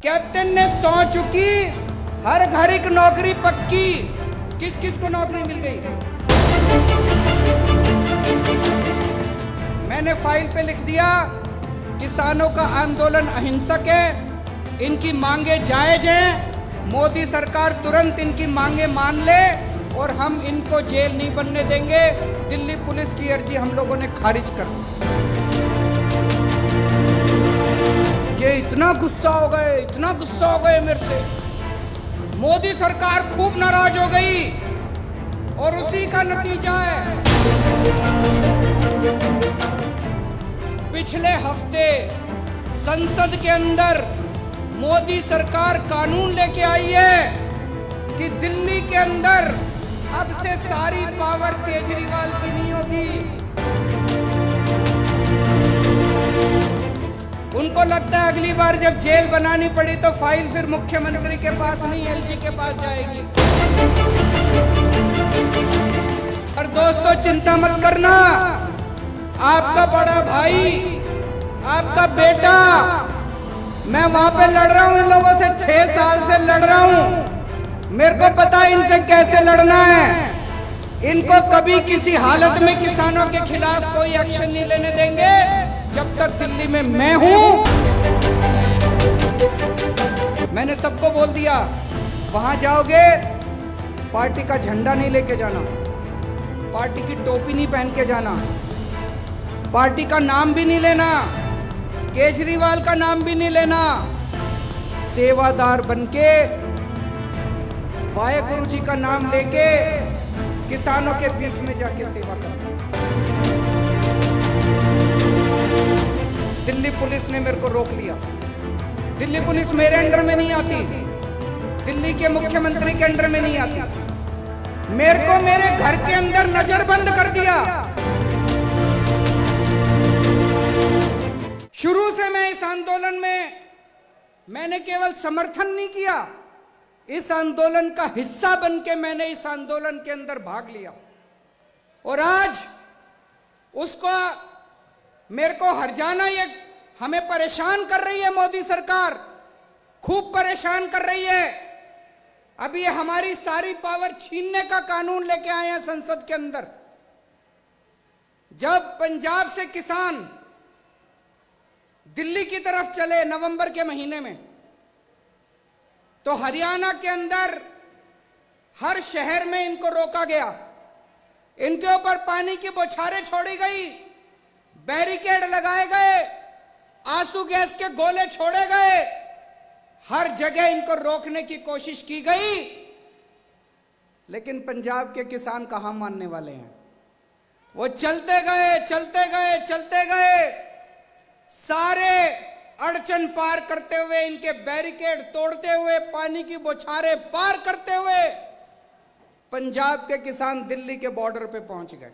Captain ने 100 चुकी, हर घर एक नौकरी पक्की। किस किस को नौकरी मिल गई? मैंने फाइल पे लिख दिया, किसानों का आंदोलन अहिंसक है, इनकी मांगे जायज हैं, मोदी सरकार तुरंत इनकी मांगे मान ले और हम इनको जेल नहीं बनने देंगे। दिल्ली पुलिस की अर्जी हम लोगों ने खारिज कर दी। ये इतना गुस्सा हो गए मेरे से। मोदी सरकार खूब नाराज हो गई और उसी का नतीजा है पिछले हफ्ते संसद के अंदर मोदी सरकार कानून लेके आई है कि दिल्ली के अंदर अब से सारी पावर केजरीवाल की नहीं होगी। उनको लगता है अगली बार जब जेल बनानी पड़ी तो फाइल फिर मुख्यमंत्री के पास नहीं, एलजी के पास जाएगी। और दोस्तों चिंता मत करना, आपका बड़ा भाई, आपका बेटा, मैं वहां पे लड़ रहा हूं इन लोगों से, 6 साल से लड़ रहा हूं। मेरे को पता है इनसे कैसे लड़ना है। इनको कभी किसी हालत में किसानों के खिलाफ कोई एक्शन नहीं लेने देंगे जब तक दिल्ली में मैं हूं। मैंने सबको बोल दिया, वहां जाओगे पार्टी का झंडा नहीं लेके जाना, पार्टी की टोपी नहीं पहन के जाना, पार्टी का नाम भी नहीं लेना, केजरीवाल का नाम भी नहीं लेना। सेवादार बनके वाहेगुरु जी का नाम लेके किसानों के बीच में जाके सेवा करना। दिल्ली पुलिस ने मेरे को रोक लिया। दिल्ली पुलिस मेरे अंडर में नहीं आती, दिल्ली के मुख्यमंत्री के अंडर में नहीं आती। मेरे को मेरे घर के अंदर नजरबंद कर दिया। शुरू से मैं इस आंदोलन में मैंने केवल समर्थन नहीं किया, इस आंदोलन का हिस्सा बनके मैंने इस आंदोलन के अंदर भाग लिया। और आज उसको मेरे को हर जाना, ये हमें परेशान कर रही है मोदी सरकार, खूब परेशान कर रही है। अब ये हमारी सारी पावर छीनने का कानून लेके आए हैं संसद के अंदर। जब पंजाब से किसान दिल्ली की तरफ चले नवंबर के महीने में, तो हरियाणा के अंदर हर शहर में इनको रोका गया, इनके ऊपर पानी की बौछारें छोड़ी गई, बैरिकेड लगाए गए, आंसू गैस के गोले छोड़े गए, हर जगह इनको रोकने की कोशिश की गई। लेकिन पंजाब के किसान कहां मानने वाले हैं? वो चलते गए, सारे अड़चन पार करते हुए, इनके बैरिकेड तोड़ते हुए, पानी की बौछारें पार करते हुए पंजाब के किसान दिल्ली के बॉर्डर पे पहुंच गए।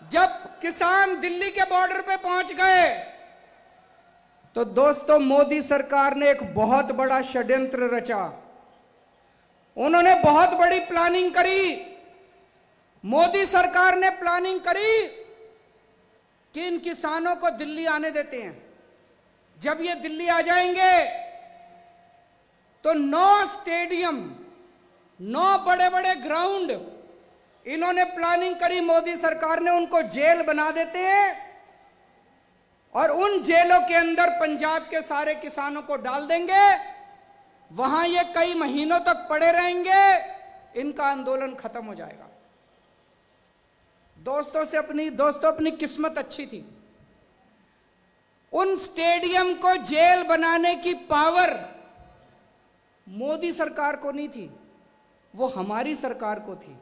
जब किसान दिल्ली के बॉर्डर पे पहुंच गए तो दोस्तों मोदी सरकार ने एक बहुत बड़ा षड्यंत्र रचा। उन्होंने बहुत बड़ी प्लानिंग करी। मोदी सरकार ने प्लानिंग करी कि इन किसानों को दिल्ली आने देते हैं। जब ये दिल्ली आ जाएंगे तो 9 स्टेडियम, 9 बड़े बड़े ग्राउंड इन्होंने प्लानिंग करी, मोदी सरकार ने उनको जेल बना देते हैं और उन जेलों के अंदर पंजाब के सारे किसानों को डाल देंगे। वहां ये कई महीनों तक पड़े रहेंगे, इनका आंदोलन खत्म हो जाएगा। दोस्तों अपनी किस्मत अच्छी थी। उन स्टेडियम को जेल बनाने की पावर मोदी सरकार को नहीं थी, वो हमारी सरकार को थी।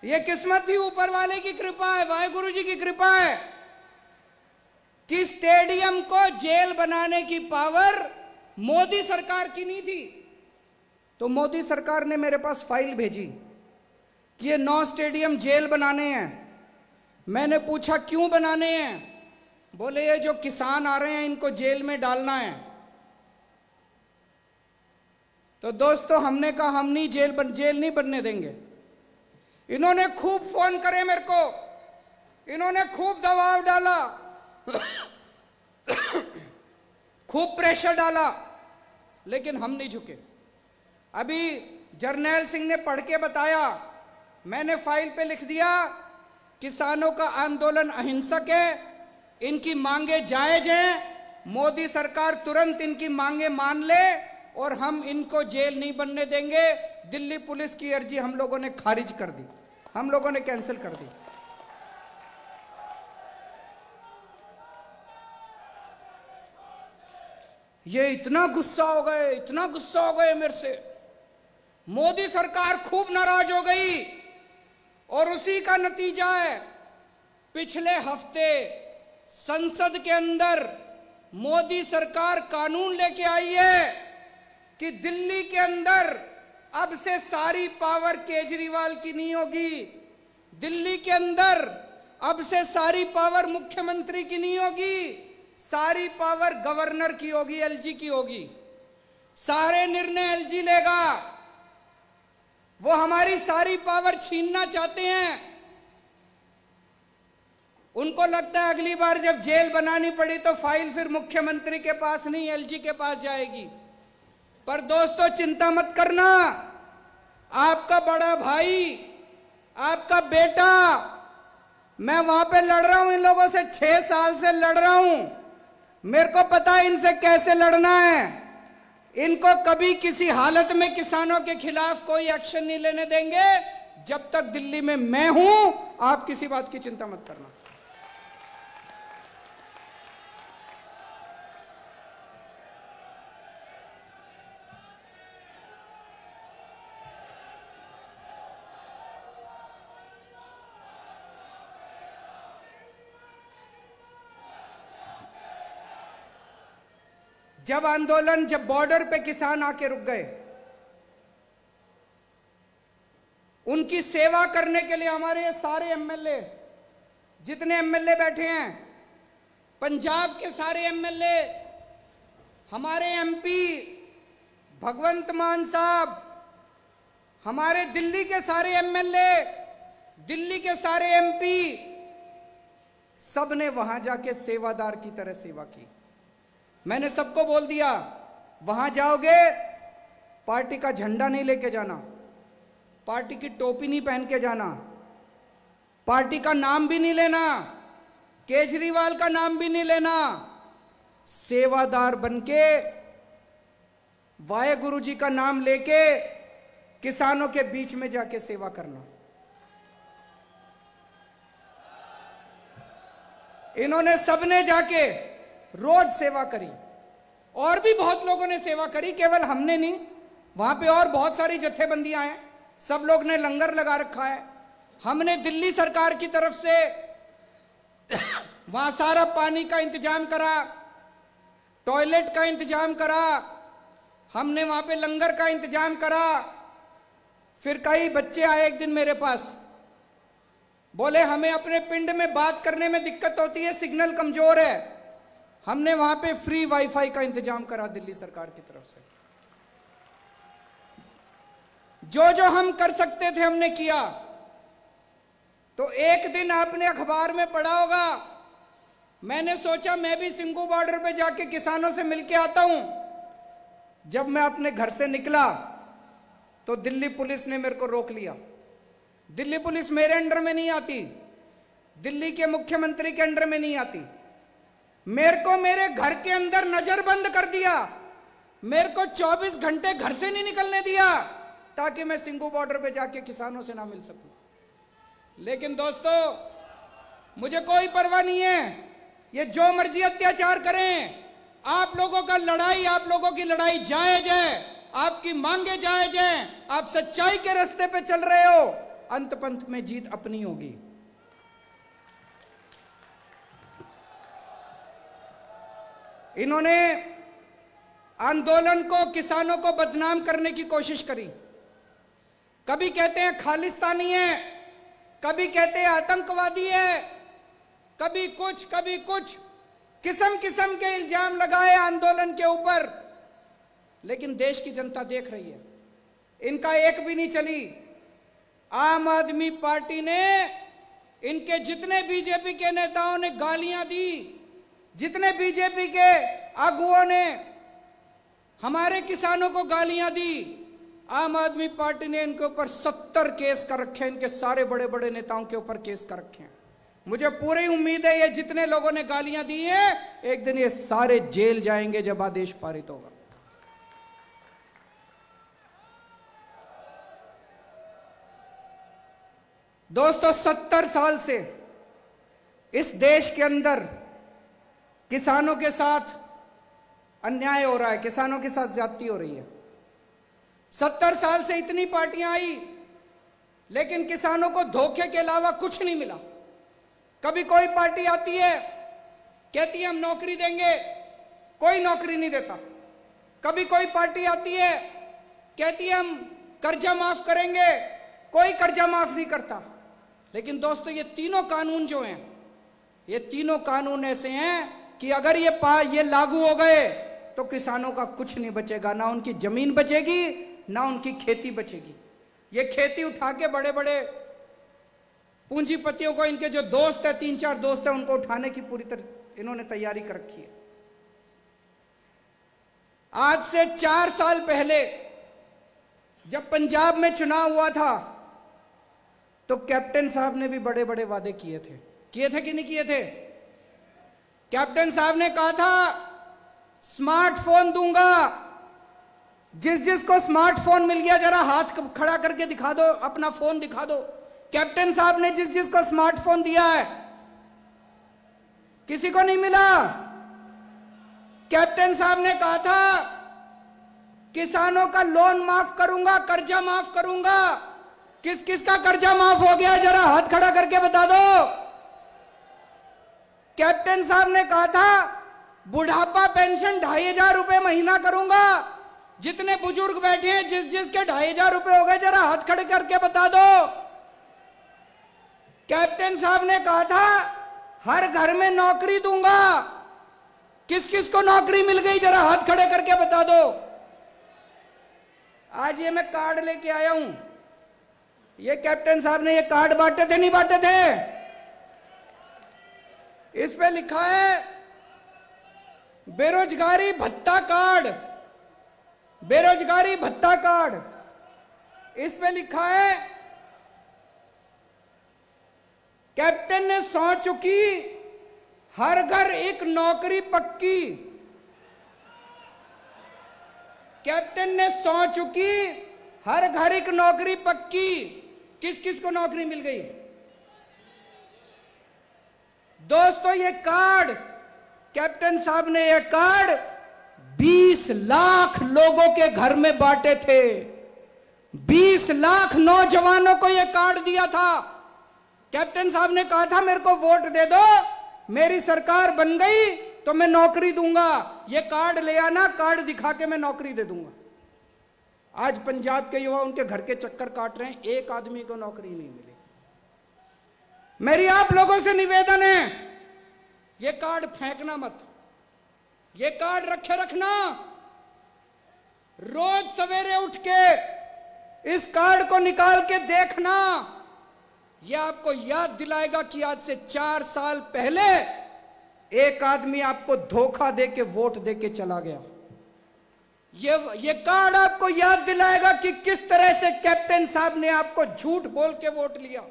ये किस्मत थी, ऊपर वाले की कृपा है, वाहेगुरु जी की कृपा है कि स्टेडियम को जेल बनाने की पावर मोदी सरकार की नहीं थी। तो मोदी सरकार ने मेरे पास फाइल भेजी कि ये 9 स्टेडियम जेल बनाने हैं। मैंने पूछा क्यों बनाने हैं? बोले ये जो किसान आ रहे हैं इनको जेल में डालना है। तो दोस्तों हमने कहा हम नहीं जेल नहीं बनने देंगे। इन्होंने खूब फोन करे मेरे को, इन्होंने खूब दबाव डाला खूब प्रेशर डाला, लेकिन हम नहीं झुके। अभी जर्नैल सिंह ने पढ़ के बताया, मैंने फाइल पे लिख दिया, किसानों का आंदोलन अहिंसक है, इनकी मांगे जायज हैं, मोदी सरकार तुरंत इनकी मांगे मान ले और हम इनको जेल नहीं बनने देंगे। दिल्ली पुलिस की अर्जी हम लोगों ने खारिज कर दी, हम लोगों ने कैंसिल कर दी। ये इतना गुस्सा हो गए, इतना गुस्सा हो गए मेरे से, मोदी सरकार खूब नाराज हो गई। और उसी का नतीजा है, पिछले हफ्ते संसद के अंदर मोदी सरकार कानून लेके आई है कि दिल्ली के अंदर अब से सारी पावर केजरीवाल की नहीं होगी, दिल्ली के अंदर अब से सारी पावर मुख्यमंत्री की नहीं होगी, सारी पावर गवर्नर की होगी, एलजी की होगी। सारे निर्णय एलजी लेगा। वो हमारी सारी पावर छीनना चाहते हैं। उनको लगता है अगली बार जब जेल बनानी पड़ी तो फाइल फिर मुख्यमंत्री के पास नहीं, एलजी के पास जाएगी। पर दोस्तों चिंता मत करना, आपका बड़ा भाई, आपका बेटा, मैं वहां पे लड़ रहा हूं इन लोगों से, 6 साल से लड़ रहा हूं। मेरे को पता है इनसे कैसे लड़ना है। इनको कभी किसी हालत में किसानों के खिलाफ कोई एक्शन नहीं लेने देंगे। जब तक दिल्ली में मैं हूं, आप किसी बात की चिंता मत करना। जब बॉर्डर पे किसान आके रुक गए, उनकी सेवा करने के लिए हमारे सारे एमएलए, जितने एमएलए बैठे हैं, पंजाब के सारे एमएलए, हमारे एमपी भगवंत मान साहब, हमारे दिल्ली के सारे एमएलए, दिल्ली के सारे एमपी, सबने वहां जाके सेवादार की तरह सेवा की। मैंने सबको बोल दिया, वहां जाओगे पार्टी का झंडा नहीं लेके जाना, पार्टी की टोपी नहीं पहन के जाना, पार्टी का नाम भी नहीं लेना, केजरीवाल का नाम भी नहीं लेना। सेवादार बनके, वाहेगुरु जी का नाम लेके किसानों के बीच में जाके सेवा करना। इन्होंने सबने जाके रोज सेवा करी, और भी बहुत लोगों ने सेवा करी, केवल हमने नहीं। वहां पे और बहुत सारी जत्थेबंदियां हैं, सब लोग ने लंगर लगा रखा है। हमने दिल्ली सरकार की तरफ से वहां सारा पानी का इंतजाम करा, टॉयलेट का इंतजाम करा, हमने वहां पे लंगर का इंतजाम करा। फिर कई बच्चे आए एक दिन मेरे पास, बोले हमें अपने पिंड में बात करने में दिक्कत होती है, सिग्नल कमजोर है। हमने वहां पे फ्री वाईफाई का इंतजाम करा दिल्ली सरकार की तरफ से। जो जो हम कर सकते थे हमने किया। तो एक दिन आपने अखबार में पढ़ा होगा, मैंने सोचा मैं भी सिंगू बॉर्डर पे जाके किसानों से मिलके आता हूं। जब मैं अपने घर से निकला तो दिल्ली पुलिस ने मेरे को रोक लिया। दिल्ली पुलिस मेरे अंडर में नहीं आती, दिल्ली के मुख्यमंत्री के अंडर में नहीं आती। मेरे को मेरे घर के अंदर नजरबंद कर दिया, मेरे को 24 घंटे घर से नहीं निकलने दिया, ताकि मैं सिंगू बॉर्डर पे जाके किसानों से ना मिल सकूं। लेकिन दोस्तों, मुझे कोई परवाह नहीं है, ये जो मर्जी अत्याचार करें, आप लोगों का लड़ाई, आप लोगों की लड़ाई जायज है, आपकी मांगे जायज हैं, आप सच्चाई के रास्ते पे चल रहे हो, अंत पंत में जीत अपनी होगी। इन्होंने आंदोलन को, किसानों को बदनाम करने की कोशिश करी। कभी कहते हैं खालिस्तानी है, कभी कहते हैं आतंकवादी है, कभी कुछ कभी कुछ, किस्म किस्म के इल्जाम लगाए आंदोलन के ऊपर। लेकिन देश की जनता देख रही है, इनका एक भी नहीं चली। आम आदमी पार्टी ने, इनके जितने बीजेपी के नेताओं ने गालियां दी, जितने बीजेपी के आगुओं ने हमारे किसानों को गालियां दी, आम आदमी पार्टी ने इनके ऊपर 70 केस कर रखे हैं, इनके सारे बड़े बड़े नेताओं के ऊपर केस कर रखे हैं। मुझे पूरी उम्मीद है ये जितने लोगों ने गालियां दी हैं, एक दिन ये सारे जेल जाएंगे जब आदेश पारित होगा। दोस्तों, 70 साल से इस देश के अंदर किसानों के साथ अन्याय हो रहा है, किसानों के साथ ज्यादती हो रही है। 70 साल से इतनी पार्टियां आई, लेकिन किसानों को धोखे के अलावा कुछ नहीं मिला। कभी कोई पार्टी आती है, कहती है हम नौकरी देंगे, कोई नौकरी नहीं देता। कभी कोई पार्टी आती है, कहती है हम कर्जा माफ करेंगे, कोई कर्जा माफ नहीं करता। लेकिन दोस्तों, ये तीनों कानून जो हैं, ये तीनों कानून ऐसे हैं कि अगर ये लागू हो गए तो किसानों का कुछ नहीं बचेगा, ना उनकी जमीन बचेगी, ना उनकी खेती बचेगी। ये खेती उठा के बड़े बड़े पूंजीपतियों को, इनके जो दोस्त है, 3-4 दोस्त है, उनको उठाने की पूरी तरह इन्होंने तैयारी कर रखी है। आज से 4 साल पहले जब पंजाब में चुनाव हुआ था, तो कैप्टन साहब ने भी बड़े बड़े वादे किए थे कि नहीं किए थे? कैप्टन साहब ने कहा था स्मार्टफोन दूंगा, जिस जिसको स्मार्टफोन मिल गया जरा हाथ खड़ा करके दिखा दो, अपना फोन दिखा दो। कैप्टन साहब ने जिस जिसको स्मार्टफोन दिया है, किसी को नहीं मिला। कैप्टन साहब ने कहा था किसानों का लोन माफ करूंगा, कर्जा माफ करूंगा। किस किस का कर्जा माफ हो गया, जरा हाथ खड़ा करके बता दो। कैप्टन साहब ने कहा था बुढ़ापा पेंशन 2500 रुपए महीना करूंगा। जितने बुजुर्ग बैठे हैं, जिस जिसके 2500 रुपए हो गए, जरा हाथ खड़े करके बता दो। कैप्टन साहब ने कहा था हर घर में नौकरी दूंगा। किस किस को नौकरी मिल गई, जरा हाथ खड़े करके बता दो। आज ये मैं कार्ड लेके आया हूं, ये कैप्टन साहब ने ये कार्ड बांटे थे, नहीं बांटे थे? इस पे लिखा है बेरोजगारी भत्ता कार्ड, बेरोजगारी भत्ता कार्ड। इस पे लिखा है कैप्टन ने सौं चुकी, हर घर एक नौकरी पक्की। कैप्टन ने सौं चुकी, हर घर एक नौकरी पक्की। किस किस को नौकरी मिल गई? दोस्तों, ये कार्ड कैप्टन साहब ने, ये कार्ड 20 लाख लोगों के घर में बांटे थे। 20 लाख नौजवानों को ये कार्ड दिया था। कैप्टन साहब ने कहा था मेरे को वोट दे दो, मेरी सरकार बन गई तो मैं नौकरी दूंगा। ये कार्ड ले आना, कार्ड दिखा के मैं नौकरी दे दूंगा। आज पंजाब के युवा उनके घर के चक्कर काट रहे हैं, एक आदमी को नौकरी नहीं मिली। मेरी आप लोगों से निवेदन है, ये कार्ड फेंकना मत, ये कार्ड रखे रखना। रोज सवेरे उठ के इस कार्ड को निकाल के देखना, यह आपको याद दिलाएगा कि आज से 4 साल पहले एक आदमी आपको धोखा देके वोट देके चला गया। ये कार्ड आपको याद दिलाएगा कि किस तरह से कैप्टन साहब ने आपको झूठ बोल के वोट लिया।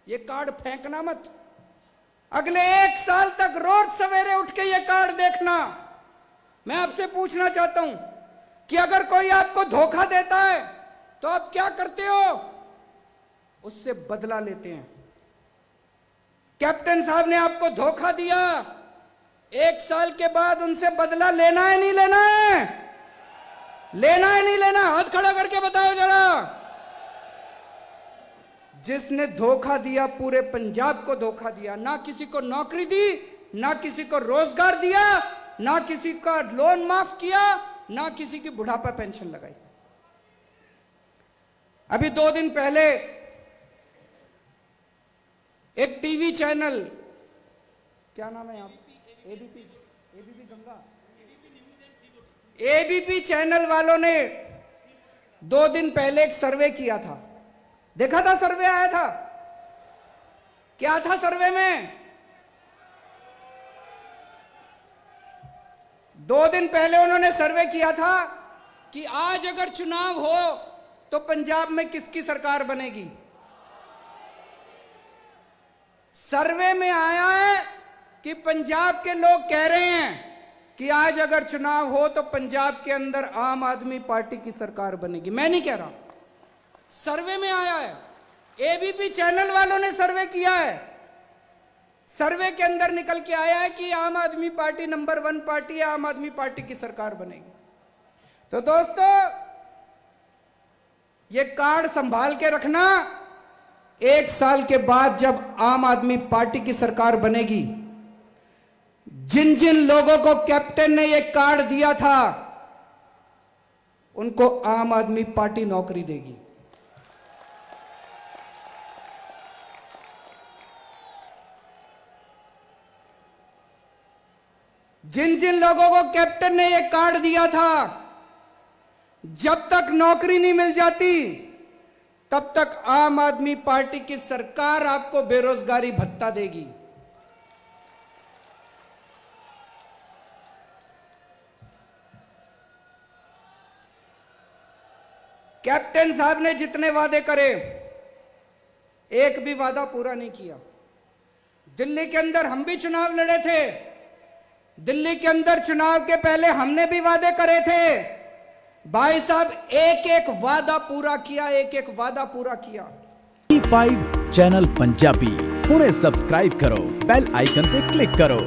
ये कार्ड फेंकना मत। अगले 1 साल तक रोज सवेरे उठ के ये कार्ड देखना। मैं आपसे पूछना चाहता हूं कि अगर कोई आपको धोखा देता है तो आप क्या करते हो? उससे बदला लेते हैं। कैप्टन साहब ने आपको धोखा दिया, 1 साल के बाद उनसे बदला लेना है नहीं लेना है? लेना है नहीं लेना? हाथ खड़ा करके बताओ जरा। जिसने धोखा दिया, पूरे पंजाब को धोखा दिया, ना किसी को नौकरी दी, ना किसी को रोजगार दिया, ना किसी का लोन माफ किया, ना किसी की बुढ़ापा पेंशन लगाई। अभी 2 दिन पहले एक टीवी चैनल, क्या नाम है आप, एबीपी गंगा, एबीपी चैनल वालों ने 2 दिन पहले एक सर्वे किया था। देखा था? सर्वे आया था। क्या था सर्वे में? 2 दिन पहले उन्होंने सर्वे किया था कि आज अगर चुनाव हो तो पंजाब में किसकी सरकार बनेगी। सर्वे में आया है कि पंजाब के लोग कह रहे हैं कि आज अगर चुनाव हो तो पंजाब के अंदर आम आदमी पार्टी की सरकार बनेगी। मैं नहीं कह रहा, सर्वे में आया है। एबीपी चैनल वालों ने सर्वे किया है। सर्वे के अंदर निकल के आया है कि आम आदमी पार्टी नंबर 1 पार्टी है, आम आदमी पार्टी की सरकार बनेगी। तो दोस्तों, ये कार्ड संभाल के रखना। 1 साल के बाद जब आम आदमी पार्टी की सरकार बनेगी, जिन जिन लोगों को कैप्टन ने ये कार्ड दिया था उनको आम आदमी पार्टी नौकरी देगी। जिन जिन लोगों को कैप्टन ने ये कार्ड दिया था, जब तक नौकरी नहीं मिल जाती तब तक आम आदमी पार्टी की सरकार आपको बेरोजगारी भत्ता देगी। कैप्टन साहब ने जितने वादे करे, एक भी वादा पूरा नहीं किया। दिल्ली के अंदर हम भी चुनाव लड़े थे। दिल्ली के अंदर चुनाव के पहले हमने भी वादे करे थे। भाई साहब, एक एक वादा पूरा किया, एक एक वादा पूरा किया। T5 चैनल पंजाबी हुणे सब्सक्राइब करो, बेल आइकन पे क्लिक करो।